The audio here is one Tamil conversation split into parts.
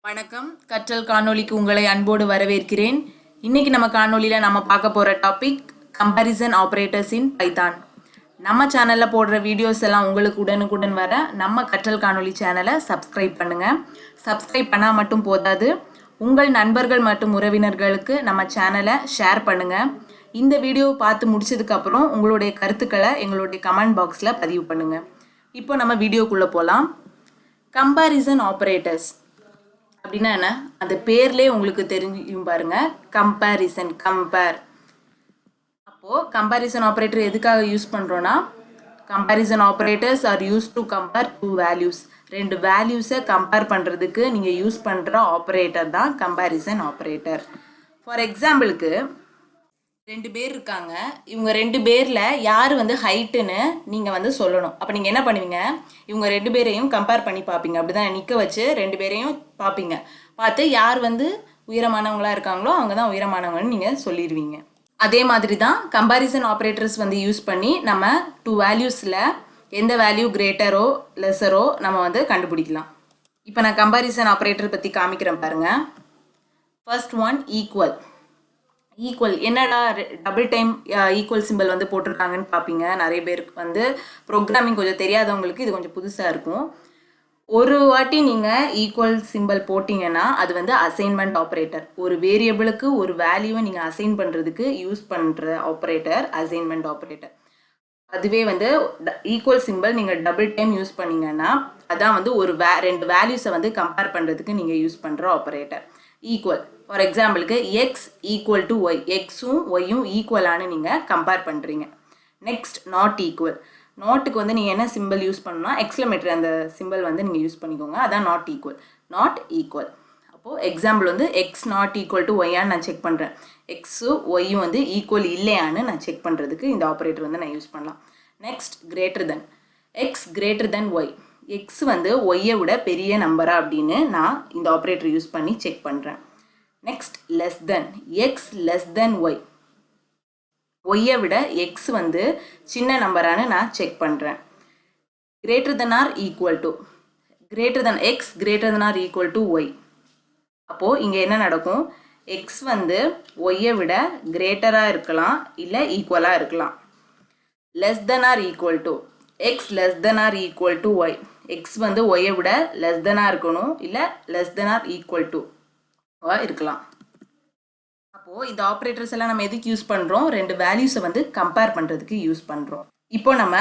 வணக்கம். கற்றல் காணொளிக்கு உங்களை அன்போடு வரவேற்கிறேன். இன்னைக்கு நம்ம காணொளியில் நம்ம பார்க்க போகிற டாபிக் கம்பேரிசன் ஆப்ரேட்டர்ஸ் இன் பைத்தான். நம்ம சேனலில் போடுற வீடியோஸ் எல்லாம் உங்களுக்கு உடனுக்குடன் வர நம்ம கற்றல் காணொளி சேனலை சப்ஸ்கிரைப் பண்ணுங்கள். சப்ஸ்கிரைப் பண்ணால் மட்டும் போதாது, உங்கள் நண்பர்கள் மற்றும் உறவினர்களுக்கு நம்ம சேனலை ஷேர் பண்ணுங்கள். இந்த வீடியோவை பார்த்து முடிச்சதுக்கப்புறம் உங்களுடைய கருத்துக்களை எங்களுடைய கமெண்ட் பாக்ஸில் பதிவு பண்ணுங்கள். இப்போ நம்ம வீடியோக்குள்ளே போகலாம். கம்பேரிசன் ஆப்ரேட்டர்ஸ் அப்படின்னா என்ன, அந்த பேர்லேயே உங்களுக்கு தெரிஞ்சும் பாருங்க. Comparison, compare. அப்போது கம்பேரிசன் ஆப்ரேட்டர் எதுக்காக யூஸ் பண்ணுறோன்னா, comparison operators are use to compare two values. ரெண்டு வேல்யூஸை கம்பேர் பண்ணுறதுக்கு நீங்கள் யூஸ் பண்ணுற ஆப்ரேட்டர் தான் கம்பேரிசன் ஆப்ரேட்டர். ஃபார் எக்ஸாம்பிளுக்கு ரெண்டு பேர் இருக்காங்க. இவங்க ரெண்டு பேரில் யார் ஹைட்டுன்னு நீங்கள் சொல்லணும். அப்போ நீங்கள் என்ன பண்ணுவீங்க, இவங்க ரெண்டு பேரையும் கம்பேர் பண்ணி பார்ப்பீங்க. அப்படி தான் நிற்க வச்சு ரெண்டு பேரையும் பார்ப்பீங்க. பார்த்து யார் உயரமானவங்களாக இருக்காங்களோ அவங்க தான் உயரமானவங்கன்னு நீங்கள் சொல்லிடுவீங்க. அதே மாதிரி தான் கம்பேரிசன் ஆப்ரேட்டர்ஸ் யூஸ் பண்ணி நம்ம டூ வேல்யூஸில் எந்த வேல்யூ கிரேட்டரோ லெஸரோ நம்ம கண்டுபிடிக்கலாம். இப்போ நான் கம்பேரிசன் ஆப்ரேட்டர் பற்றி காமிக்கிறேன் பாருங்கள். First one equal. ஈக்குவல் என்னடா டபுள் டைம் ஈக்குவல் சிம்பிள் போட்டிருக்காங்கன்னு பார்ப்பீங்க. நிறைய பேருக்கு ப்ரோக்ராமிங் கொஞ்சம் தெரியாதவங்களுக்கு இது கொஞ்சம் புதுசாக இருக்கும். ஒரு வாட்டி நீங்கள் ஈக்குவல் சிம்பிள் போட்டிங்கன்னா அது அசைன்மெண்ட் ஆப்ரேட்டர். ஒரு வேரியபிளுக்கு ஒரு வேல்யூவை நீங்கள் அசைன் பண்ணுறதுக்கு யூஸ் பண்ணுற ஆப்ரேட்டர் அசைன்மெண்ட் ஆப்ரேட்டர். அதுவே ஈக்குவல் சிம்பிள் நீங்கள் டபுள் டைம் யூஸ் பண்ணிங்கன்னா அதான் ஒரு ரெண்டு வேல்யூஸை கம்பேர் பண்ணுறதுக்கு நீங்கள் யூஸ் பண்ணுற ஆப்ரேட்டர் ஈக்குவல். ஃபார் எக்ஸாம்பிளுக்கு எக்ஸ் ஈக்குவல் டு ஒய், எக்ஸும் ஒய்யும் ஈக்குவலானு நீங்கள் கம்பேர் பண்ணுறீங்க. Next not equal. நாட்டுக்கு நீங்கள் என்ன சிம்பிள் யூஸ் பண்ணணும்னா எக்ஸ்க்ளமேட்டரி அந்த சிம்பிள் நீங்கள் யூஸ் பண்ணிக்கோங்க. அதான் நாட் ஈக்குவல். Not equal. அப்போது example X not equal to ஒய்யான்னு நான் செக் பண்ணுறேன். எக்ஸும் ஒய்யும் ஈக்குவல் இல்லையான்னு நான் செக் பண்ணுறதுக்கு இந்த ஆப்ரேட்டர் நான் யூஸ் பண்ணலாம். Next greater than. X greater than Y. X ஒய்யை விட பெரிய நம்பரா அப்படின்னு நான் இந்த ஆப்ரேட்டர் யூஸ் பண்ணி செக் பண்ணுறேன். Next less than. X less than Y. ஒய்யை விட எக்ஸ் சின்ன நம்பரானு நான் செக் பண்ணுறேன். Greater than or equal to. Greater than X greater than or equal to Y. அப்போது இங்கே என்ன நடக்கும், எக்ஸ் ஒய்யை விட கிரேட்டராக இருக்கலாம், இல்லை ஈக்குவலாக இருக்கலாம். Less than or equal to. X less than or equal to Y. X ஒய்யை விட லெஸ் தெனாக இருக்கணும், இல்லை less than or equal to இருக்கலாம். அப்போது இந்த ஆப்ரேட்டர்ஸ் எல்லாம் நம்ம எதுக்கு யூஸ் பண்ணுறோம், ரெண்டு வேல்யூஸை கம்பேர் பண்ணுறதுக்கு யூஸ் பண்ணுறோம். இப்போ நம்ம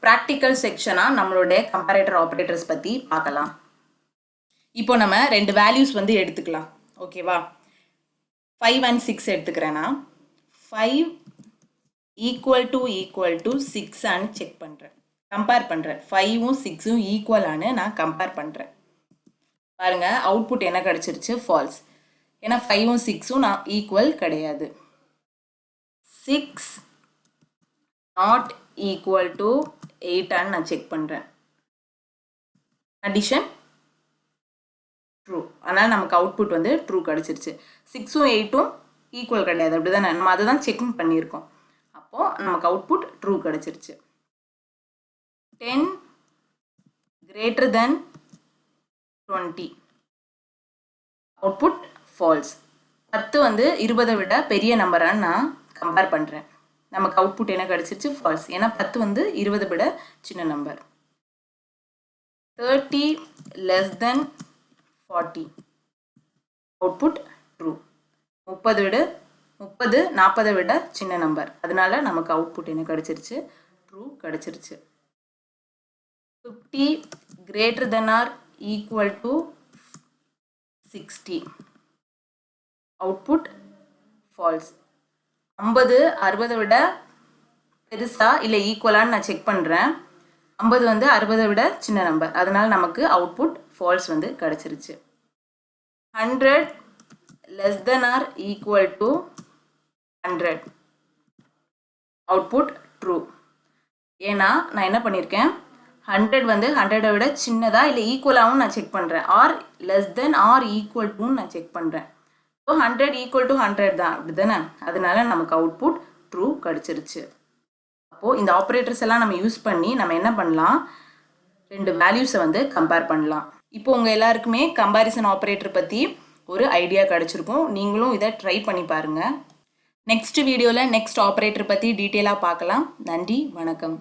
ப்ராக்டிக்கல் செக்ஷனாக நம்மளுடைய கம்பேரேட்டர் ஆப்ரேட்டர்ஸ் பற்றி பார்க்கலாம். இப்போ நம்ம ரெண்டு வேல்யூஸ் எடுத்துக்கலாம். ஓகேவா, 5 and 6 எடுத்துக்கிறேன்னா 5 ஈக்குவல் டு 6 செக் பண்ணுறேன், கம்பேர் பண்ணுறேன். 5ம் 6ம் ஈக்குவலானு நான் கம்பேர் பண்ணுறேன். பாருங்கள், அவுட்புட் என்ன கிடச்சிருச்சு, ஃபால்ஸ். ஏன்னா 5ம் 6ம் நான் ஈக்குவல் கிடையாது. 6 நாட் ஈக்குவல் டு 8 நான் செக் பண்ணுறேன். Addition true. அதனால் நமக்கு அவுட்புட் ட்ரூ கிடச்சிருச்சு. 6ம் 8ம் ஈக்குவல் கிடையாது, அப்படி தானே, நம்ம அதை தான் செக் பண்ணியிருக்கோம். அப்போது நமக்கு அவுட்புட் ட்ரூ கிடச்சிருச்சு. 10 greater than 20. Output falls. 10 20 விட பெரிய நம்பரான்னு நான் கம்பேர் பண்ணுறேன். நமக்கு அவுட்புட் என்ன கிடச்சிருச்சு, ஃபால்ஸ். ஏன்னா 10 20 விட சின்ன number. 30 less than 40. Output true. 30 40 விட சின்ன நம்பர். அதனால நமக்கு அவுட்புட் என்ன கிடச்சிருச்சு, ட்ரூ கிடச்சிருச்சு. 50 greater than or equal to 60. Output false. 50 60 விட பெருசா இல்லை ஈக்குவலான்னு நான் செக் பண்ணுறேன். 50 60 விட சின்ன நம்பர். அதனால நமக்கு அவுட்புட் ஃபால்ஸ் கிடச்சிருச்சு. 100 less than or equal to 100. Output true. ஏன்னா நான் என்ன பண்ணியிருக்கேன், 100 100 விட சின்னதா இல்லை ஈக்குவலாகவும் நான் செக் பண்ணுறேன். Or less than or equal டுன்னு நான் செக் பண்ணுறேன். ஸோ 100 ஈக்குவல் டு 100 தான், அப்படி தானே. அதனால நமக்கு அவுட்புட் ட்ரூ கிடச்சிருச்சு. அப்போது இந்த ஆப்ரேட்டர்ஸ் எல்லாம் நம்ம யூஸ் பண்ணி நம்ம என்ன பண்ணலாம், ரெண்டு வேல்யூஸை கம்பேர் பண்ணலாம். இப்போ உங்கள் எல்லாருக்குமே கம்பேரிசன் ஆப்ரேட்டர் பற்றி ஒரு ஐடியா கிடச்சிருக்கும். நீங்களும் இதை ட்ரை பண்ணி பாருங்கள். நெக்ஸ்ட் வீடியோவில் நெக்ஸ்ட் ஆப்ரேட்டர் பற்றி டீட்டெயிலாக பார்க்கலாம். நன்றி, வணக்கம்.